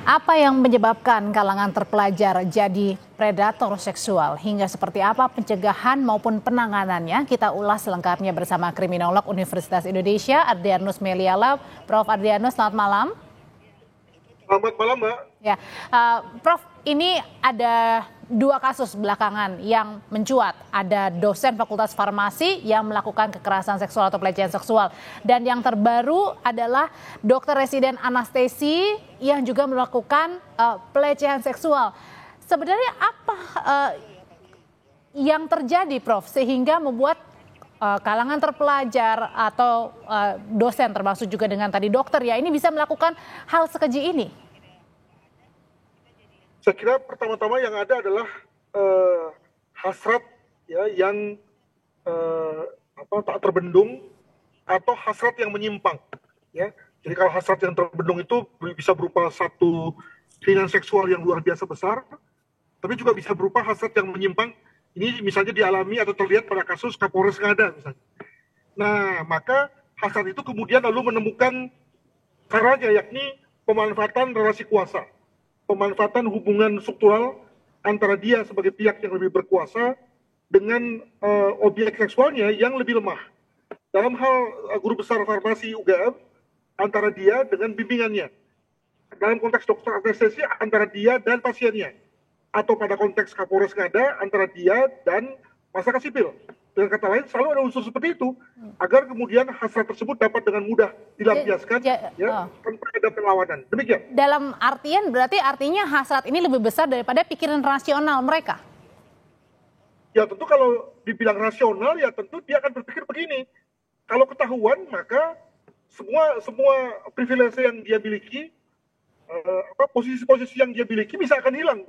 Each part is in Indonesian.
Apa yang menyebabkan kalangan terpelajar jadi predator seksual? Hingga seperti apa pencegahan maupun penanganannya? Kita ulas selengkapnya bersama kriminolog Universitas Indonesia, Adrianus Meliala. Prof. Adrianus, selamat malam. Selamat malam, Mbak. Ya, Prof, ini ada dua kasus belakangan yang mencuat. Ada dosen Fakultas Farmasi yang melakukan kekerasan seksual atau pelecehan seksual. Dan yang terbaru adalah dokter residen anestesi yang juga melakukan pelecehan seksual. Sebenarnya apa yang terjadi, Prof, sehingga membuat kalangan terpelajar atau dosen termasuk juga dengan tadi dokter ya ini bisa melakukan hal sekeji ini? Saya kira pertama-tama yang ada adalah hasrat ya yang tak terbendung atau hasrat yang menyimpang ya. Jadi kalau hasrat yang terbendung itu bisa berupa satu keinginan seksual yang luar biasa besar, tapi juga bisa berupa hasrat yang menyimpang. Ini misalnya dialami atau terlihat pada kasus Kapolres Ngada misalnya. Nah, maka hasrat itu kemudian lalu menemukan caranya, yakni pemanfaatan relasi kuasa. Pemanfaatan hubungan struktural antara dia sebagai pihak yang lebih berkuasa dengan objek seksualnya yang lebih lemah. Dalam hal guru besar farmasi UGM, antara dia dengan bimbingannya. Dalam konteks dokter anestesi, antara dia dan pasiennya. Atau pada konteks Kapolres Ngada, antara dia dan masyarakat sipil. Dengan kata lain, selalu ada unsur seperti itu, agar kemudian hasrat tersebut dapat dengan mudah dilampiaskan tanpa ada perlawanan. Demikian. Dalam artian, berarti artinya hasrat ini lebih besar daripada pikiran rasional mereka? Ya tentu kalau dibilang rasional, ya tentu dia akan berpikir begini. Kalau ketahuan, maka semua privilege yang dia miliki, posisi-posisi yang dia miliki bisa akan hilang.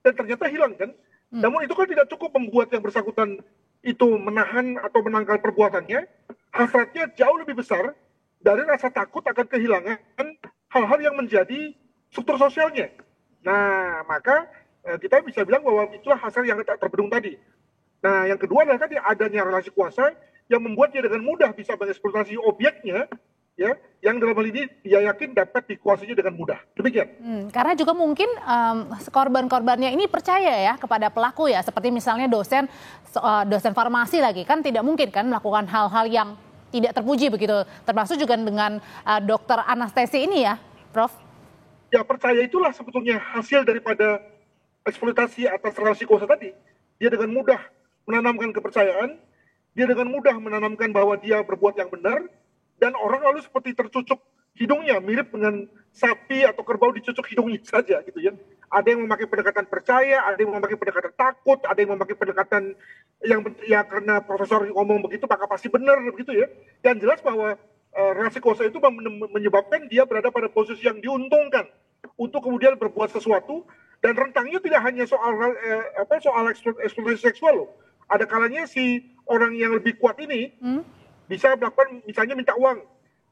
Dan ternyata hilang kan. Namun itu kan tidak cukup membuat yang bersangkutan itu menahan atau menangkal perbuatannya. Hasratnya jauh lebih besar dari rasa takut akan kehilangan hal-hal yang menjadi struktur sosialnya. Nah, maka kita bisa bilang bahwa itulah hasrat yang tak terbendung tadi. Nah, yang kedua adalah tadi adanya relasi kuasa yang membuat dia dengan mudah bisa mengeksploitasi objeknya, ya, yang dalam hal ini dia yakin dapat dikuasainya dengan mudah. Demikian. Karena juga mungkin korban-korbannya ini percaya ya kepada pelaku ya, seperti misalnya dosen farmasi lagi kan tidak mungkin kan melakukan hal-hal yang tidak terpuji begitu, termasuk juga dengan dokter anestesi ini ya, Prof. Ya percaya itulah sebetulnya hasil daripada eksploitasi atas relasi kuasa tadi. Dia dengan mudah menanamkan kepercayaan, dia dengan mudah menanamkan bahwa dia berbuat yang benar, dan orang lalu seperti tercucuk hidungnya, mirip dengan sapi atau kerbau dicucuk hidungnya saja gitu ya. Ada yang memakai pendekatan percaya, ada yang memakai pendekatan takut, ada yang memakai pendekatan yang ya karena profesor ngomong begitu maka pasti benar begitu ya. Dan jelas bahwa relasi kuasa itu menyebabkan dia berada pada posisi yang diuntungkan untuk kemudian berbuat sesuatu, dan rentangnya tidak hanya soal eksploitasi seksual loh. Ada kalanya si orang yang lebih kuat ini bisa melakukan misalnya minta uang,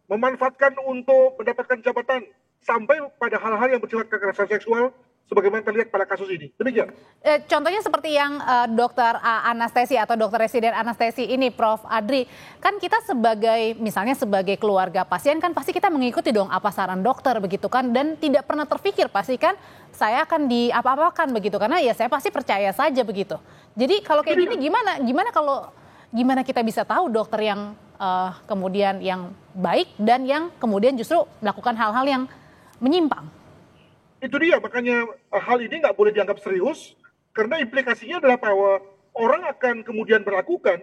memanfaatkan untuk mendapatkan jabatan, sampai pada hal-hal yang bersifat kekerasan seksual sebagaimana terlihat pada kasus ini. Demikian. Contohnya seperti yang dokter anestesi atau dokter residen anestesi ini, Prof. Adri, kan kita misalnya sebagai keluarga pasien kan pasti kita mengikuti dong apa saran dokter begitu kan, dan tidak pernah terpikir pasti kan saya akan diapa-apakan begitu, karena ya saya pasti percaya saja begitu. Jadi kalau kayak gini gimana kita bisa tahu dokter yang kemudian yang baik dan yang kemudian justru melakukan hal-hal yang menyimpang? Itu dia, makanya hal ini nggak boleh dianggap serius, karena implikasinya adalah bahwa orang akan kemudian berlakukan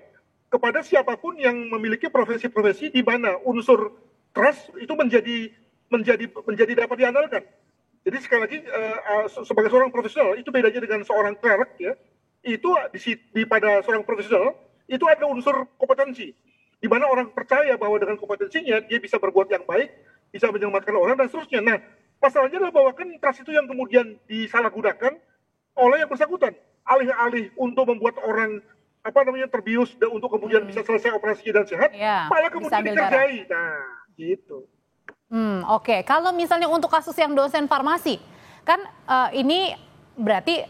kepada siapapun yang memiliki profesi-profesi di mana unsur trust itu menjadi dapat diandalkan. Jadi sekali lagi sebagai seorang profesional itu bedanya dengan seorang clerk ya. Itu pada seorang profesional itu ada unsur kompetensi, di mana orang percaya bahwa dengan kompetensinya dia bisa berbuat yang baik, bisa menyelamatkan orang dan seterusnya. Nah, masalahnya adalah bahwa kan trust itu yang kemudian disalahgunakan oleh yang bersangkutan, alih-alih untuk membuat orang terbius dan untuk kemudian bisa selesai operasinya dan sehat, malah kemudian dikerjai. Nah, gitu. Oke. Kalau misalnya untuk kasus yang dosen farmasi, kan ini berarti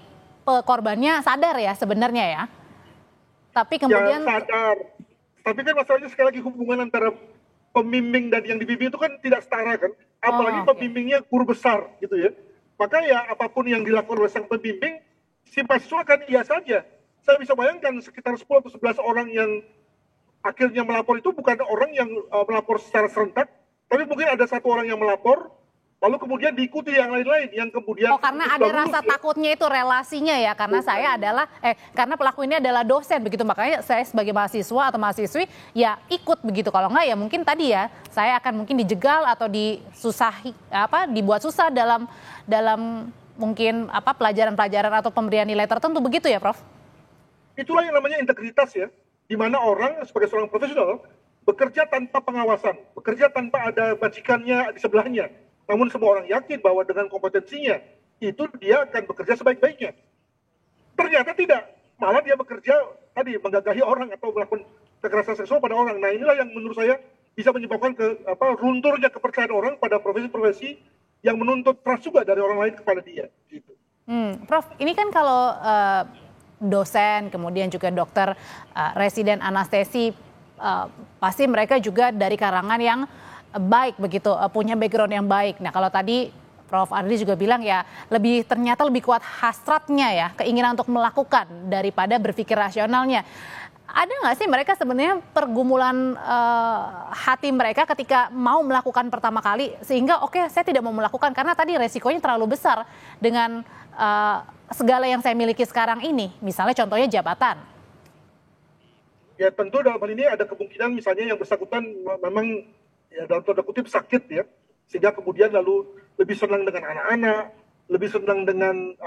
korbannya sadar ya sebenarnya ya. Tapi kemudian ya, sadar. Tapi kan masalahnya sekali lagi hubungan antara pembimbing dan yang dibimbing itu kan tidak setara kan. Apalagi pembimbingnya guru besar gitu ya. Maka ya apapun yang dilakukan oleh sang pembimbing, si mahasiswa akan iya saja. Saya bisa bayangkan sekitar 10 atau 11 orang yang akhirnya melapor itu bukan orang yang melapor secara serentak, tapi mungkin ada satu orang yang melapor, lalu kemudian diikuti yang lain-lain yang kemudian karena ada rasa takutnya itu relasinya ya, karena karena pelaku ini adalah dosen begitu, makanya saya sebagai mahasiswa atau mahasiswi ya ikut begitu, kalau enggak ya mungkin tadi ya saya akan mungkin dijegal atau dibuat susah dalam mungkin pelajaran-pelajaran atau pemberian nilai tertentu begitu ya, Prof? Itulah yang namanya integritas ya, di mana orang sebagai seorang profesional bekerja tanpa pengawasan, bekerja tanpa ada majikannya di sebelahnya. Namun semua orang yakin bahwa dengan kompetensinya itu dia akan bekerja sebaik-baiknya. Ternyata tidak, malah dia bekerja tadi menggagahi orang atau melakukan kekerasan seksual pada orang. Nah inilah yang menurut saya bisa menyebabkan runturnya kepercayaan orang pada profesi-profesi yang menuntut trust juga dari orang lain kepada dia. Gitu. Prof, ini kan kalau dosen, kemudian juga dokter residen anestesi, pasti mereka juga dari karangan yang baik begitu, punya background yang baik. Nah kalau tadi Prof. Adri juga bilang ya ternyata lebih kuat hasratnya ya, keinginan untuk melakukan daripada berpikir rasionalnya. Ada nggak sih mereka sebenarnya pergumulan hati mereka ketika mau melakukan pertama kali sehingga saya tidak mau melakukan karena tadi resikonya terlalu besar dengan segala yang saya miliki sekarang ini, misalnya contohnya jabatan. Ya tentu dalam hal ini ada kemungkinan misalnya yang bersangkutan memang ya dalam tanda kutip sakit ya, sehingga kemudian lalu lebih senang dengan anak-anak, lebih senang dengan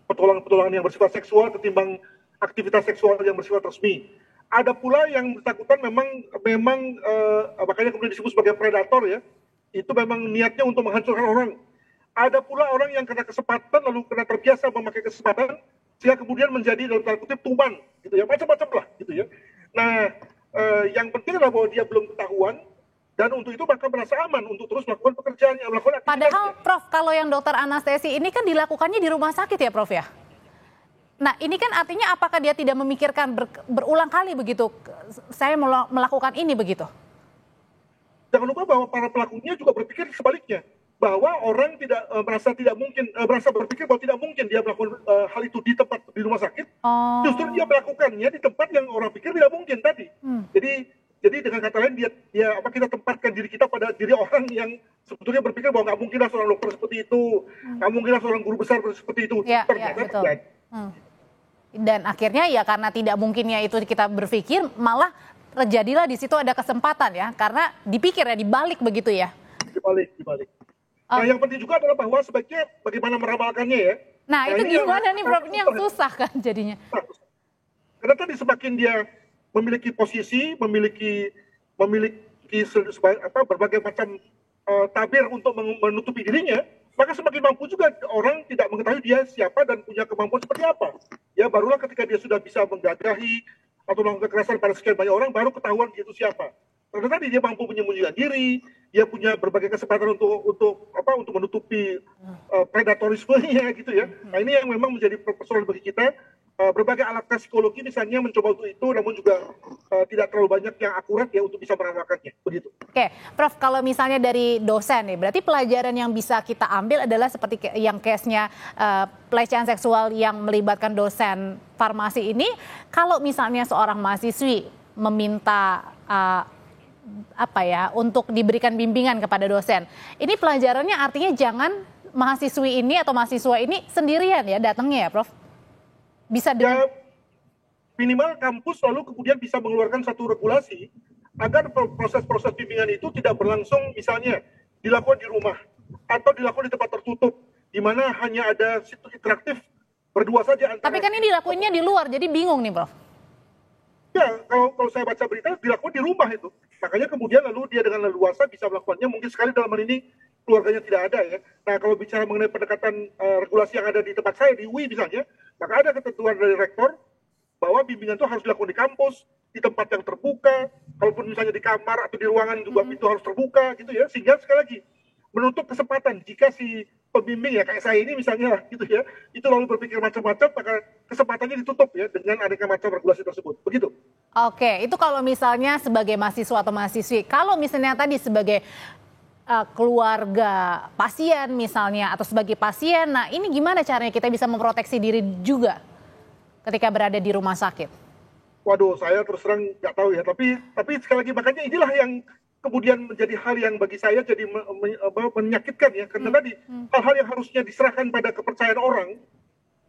petualangan-petualangan yang bersifat seksual ketimbang aktivitas seksual yang bersifat resmi. Ada pula yang bersangkutan memang makanya kemudian disebut sebagai predator ya, itu memang niatnya untuk menghancurkan orang. Ada pula orang yang kena kesempatan lalu kena terbiasa memakai kesempatan sehingga kemudian menjadi dalam tanda kutip tuban gitu ya, macam-macam lah gitu ya. Nah yang penting adalah bahwa dia belum ketahuan dan untuk itu maka merasa aman untuk terus melakukan pekerjaannya, melakukan aktivitasnya. Padahal Prof, kalau yang dokter anestesi ini kan dilakukannya di rumah sakit ya Prof ya? Nah ini kan artinya apakah dia tidak memikirkan berulang kali begitu, saya melakukan ini begitu? Jangan lupa bahwa para pelakunya juga berpikir sebaliknya, bahwa orang merasa berpikir bahwa tidak mungkin dia melakukan hal itu di rumah sakit. Justru dia melakukannya di tempat yang orang pikir tidak mungkin tadi. Jadi dengan kata lain kita tempatkan diri kita pada diri orang yang sebetulnya berpikir bahwa nggak mungkinlah seorang dokter seperti itu, nggak mungkinlah seorang guru besar seperti itu. Ternyata tidak. Dan akhirnya ya karena tidak mungkinnya itu kita berpikir, malah terjadilah di situ ada kesempatan ya, karena dipikir ya, dibalik begitu ya. Dibalik. Nah yang penting juga adalah bahwa sebaiknya bagaimana meramalkannya ya. Nah itu gimana nih Prof, ini yang susah kan jadinya. Karena tadi semakin dia memiliki posisi, memiliki berbagai macam tabir untuk menutupi dirinya, maka semakin mampu juga orang tidak mengetahui dia siapa dan punya kemampuan seperti apa. Ya barulah ketika dia sudah bisa menggagahi atau melakukan kekerasan pada sekian banyak orang, baru ketahuan dia itu siapa. Karena tadi dia mampu menyembunyikan diri, dia punya berbagai kesempatan untuk menutupi predatorismenya gitu ya. Nah ini yang memang menjadi persoalan bagi kita. Berbagai alat tes psikologi misalnya mencoba untuk itu, namun juga tidak terlalu banyak yang akurat ya untuk bisa meramalkannya, begitu. Oke, Prof, kalau misalnya dari dosen nih, berarti pelajaran yang bisa kita ambil adalah seperti yang case-nya pelecehan seksual yang melibatkan dosen farmasi ini. Kalau misalnya seorang mahasiswi meminta untuk diberikan bimbingan kepada dosen, ini pelajarannya artinya jangan mahasiswi ini atau mahasiswa ini sendirian ya datangnya ya, Prof? Bisa ya, minimal kampus lalu kemudian bisa mengeluarkan satu regulasi agar proses-proses bimbingan itu tidak berlangsung misalnya dilakukan di rumah atau dilakukan di tempat tertutup di mana hanya ada situs interaktif berdua saja. Tapi kan ini dilakukannya di luar, jadi bingung nih Prof. Ya, kalau saya baca berita dilakukan di rumah itu, makanya kemudian lalu dia dengan leluasa bisa melakukannya, mungkin sekali dalam hal ini keluarganya tidak ada ya. Nah kalau bicara mengenai pendekatan regulasi yang ada di tempat saya di UI misalnya, maka ada ketentuan dari rektor bahwa bimbingan itu harus dilakukan di kampus, di tempat yang terbuka, kalaupun misalnya di kamar atau di ruangan juga itu harus terbuka gitu ya, sehingga sekali lagi menutup kesempatan jika si pembimbing ya kayak saya ini misalnya lah gitu ya, itu lalu berpikir macam-macam, maka kesempatannya ditutup ya dengan aneka macam regulasi tersebut, begitu. Oke, itu kalau misalnya sebagai mahasiswa atau mahasiswi, kalau misalnya tadi sebagai keluarga pasien misalnya atau sebagai pasien, nah ini gimana caranya kita bisa memproteksi diri juga ketika berada di rumah sakit? Waduh, saya terus terang nggak tahu ya. Tapi sekali lagi makanya inilah yang kemudian menjadi hal yang bagi saya jadi menyakitkan ya. Karena tadi hal-hal yang harusnya diserahkan pada kepercayaan orang,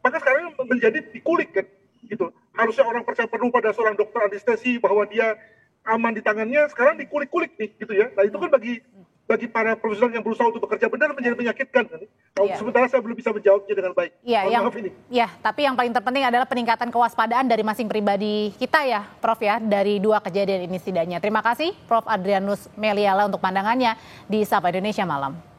maka sekarang menjadi dikulik kan, gitu. Harusnya orang percaya penuh pada seorang dokter anestesi bahwa dia aman di tangannya, sekarang dikulik-kulik nih, gitu ya. Nah itu kan bagi para profesional yang berusaha untuk bekerja benar menjadi menyakitkan kan. Kalau sementara saya belum bisa menjawabnya dengan baik. Maaf ini. Ya, tapi yang paling terpenting adalah peningkatan kewaspadaan dari masing pribadi kita ya, Prof ya, dari 2 kejadian ini setidaknya. Terima kasih Prof Adrianus Meliala untuk pandangannya di Sapa Indonesia Malam.